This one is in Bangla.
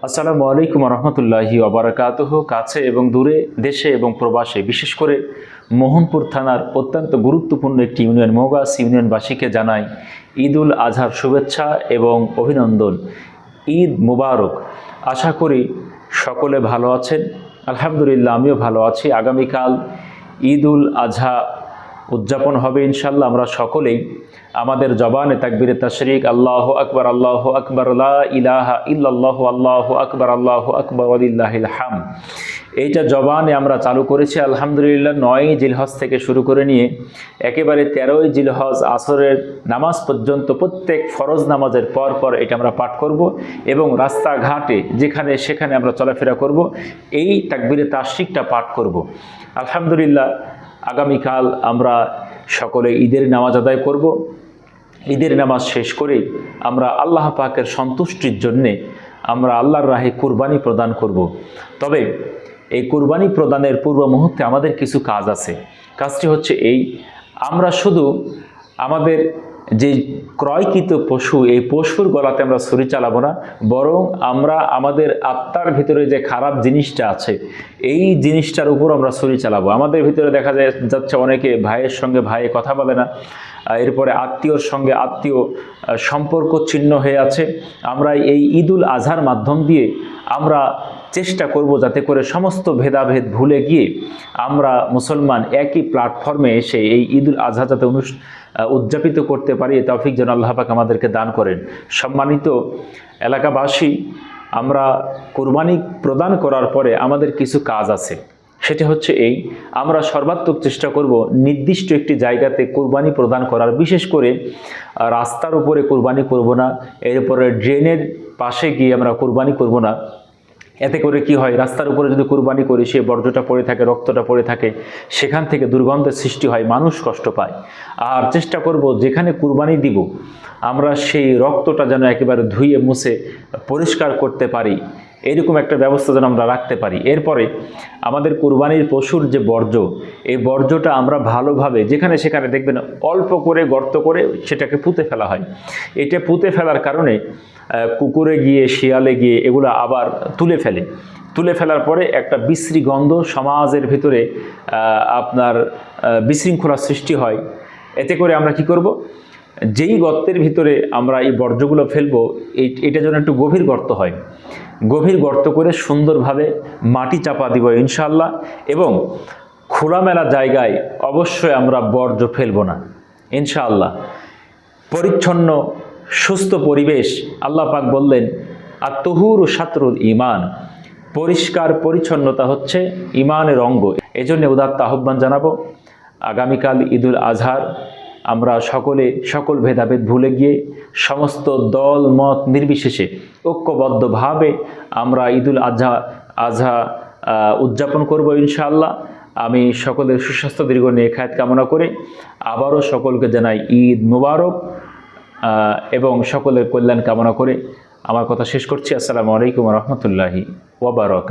আসসালামু আলাইকুম রহমতুল্লাহি ওবারাকাতুহু। কাছে এবং দূরে, দেশে এবং প্রবাসে, বিশেষ করে মোহনপুর থানার অত্যন্ত গুরুত্বপূর্ণ একটি ইউনিয়ন মৌগাছ ইউনিয়নবাসীকে জানাই ঈদুল আজহার শুভেচ্ছা এবং অভিনন্দন। ঈদ মুবারক। আশা করি সকলে ভালো আছেন। আলহামদুলিল্লাহ, আমিও ভালো আছি। আগামীকাল ঈদুল আজহা উদযাপন হবে ইনশাল্লাহ। আমরা সকলেই আমাদের জবানে তাকবীরে তাশরিক আল্লাহু আকবার লা ইলাহা ইল্লাল্লাহু আল্লাহু আকবার ওয়ালিল্লাহিল হামদ, এইটা জবানে আমরা চালু করেছি আলহামদুলিল্লাহ। 9ই জিলহজ থেকে শুরু করে নিয়ে একেবারে 13ই জিলহজ আসরের নামাজ পর্যন্ত প্রত্যেক ফরজ নামাজের পর পর এটা আমরা পাঠ করব এবং রাস্তাঘাটে যেখানে সেখানে আমরা চলাফেরা করব, এই তাকবীরে তাশরিকটা পাঠ করব আলহামদুলিল্লাহ। আগামীকাল আমরা সকলে ঈদের নামাজ আদায় করব। ঈদের নামাজ শেষ করে আমরা আল্লাহ পাকের সন্তুষ্টির জন্যে আমরা আল্লাহর রাহে কুরবানি প্রদান করব। তবে এই কুরবানি প্রদানের পূর্ব মুহূর্তে আমাদের কিছু কাজ আছে। কাজটি হচ্ছে এই, আমরা শুধু আমাদের যে ক্রয়কৃত পশু, এই পশুর গলাতে আমরা ছুরি চালাবো না, বরং আমরা আমাদের আত্মার ভিতরে যে খারাপ জিনিসটা আছে এই জিনিসটার উপর আমরা ছুরি চালাবো। আমাদের ভিতরে দেখা যাচ্ছে অনেকে ভাইয়ের সঙ্গে ভাইয়ে কথা বলে না, এরপরে আত্মীয়র সঙ্গে আত্মীয় সম্পর্ক ছিন্ন হয়ে আছে। আমরা এই ঈদুল আজহার মাধ্যম দিয়ে আমরা চেষ্টা করব যাতে করে সমস্ত ভেদাভেদ ভুলে গিয়ে আমরা মুসলমান একই প্ল্যাটফর্মে এসে এই ঈদুল আজহা যাতে উদযাপিত করতে পারি, এই তৌফিক যেন আল্লাহ পাক আমাদেরকে দান করেন। সম্মানিত এলাকাবাসী, আমরা কুরবানি প্রদান করার পরে আমাদের কিছু কাজ আছে। সেটা হচ্ছে এই, আমরা সর্বাত্মক চেষ্টা করব নির্দিষ্ট একটি জায়গাতে কুরবানি প্রদান করার। বিশেষ করে রাস্তার উপরে কুরবানি করব না, এরপরে ড্রেনের পাশে গিয়ে আমরা কুরবানি করব না। এতে করে কি হয়, রাস্তার উপরে যদি কুরবানি করি, সে বর্জ্যটা পড়ে থাকে, রক্তটা পড়ে থাকে, সেখান থেকে দুর্গন্ধের সৃষ্টি হয়, মানুষ কষ্ট পায়। আর চেষ্টা করব যেখানে কুরবানি দিব আমরা সেই রক্তটা যেন একেবারে ধুয়ে মুছে পরিষ্কার করতে পারি, এরকম একটা ব্যবস্থা যেন আমরা রাখতে পারি। এরপরে আমাদের কুরবানির পশুর যে বর্জ্য, এই বর্জ্যটা আমরা ভালোভাবে যেখানে সেখানে দেখবেন অল্প করে গর্ত করে সেটাকে পুঁতে ফেলা হয়। এটা পুঁতে ফেলার কারণে কুকুরে গিয়ে, শিয়ালে গিয়ে এগুলো আবার তুলে ফেলার পরে একটা বিশ্রী গন্ধ সমাজের ভিতরে আপনার বিশৃঙ্খলার সৃষ্টি হয়। এতে করে আমরা কি করব, যেই গর্তের ভিতরে আমরা এই বর্জ্যগুলো ফেলবো এটা যেন একটু গভীর গর্ত হয়, গভীর গর্ত করে সুন্দরভাবে মাটি চাপা দিব ইনশাআল্লাহ। এবং খোলামেলা জায়গায় অবশ্যই আমরা বর্জ্য ফেলবো না ইনশাআল্লাহ। পরিচ্ছন্ন সুস্থ পরিবেশ, আল্লাহ পাক বললেন আত-তুহুরু শাতরুল ঈমান, পরিষ্কার পরিচ্ছন্নতা হচ্ছে ঈমানের অঙ্গ। এজন্য উদাত্ত আহ্বান জানাবো, আগামীকাল ঈদুল আজহার আমরা সকল ভেদাভেদ ভুলে গিয়ে সমস্ত দল মত নির্বিশেষে ঐক্যবদ্ধভাবে আমরা ঈদুল আজহা উদযাপন করব ইনশাআল্লাহ। আমি সকলের সুস্বাস্থ্য দীর্ঘ নেখায়াত কামনা করে আবারও সকলকে জানাই ঈদ মুবারক এবং সকলের কল্যাণ কামনা করে আমার কথা শেষ করছি। আসসালামু আলাইকুম রহমতুল্লাহি ওয়া বারাকাতুহু।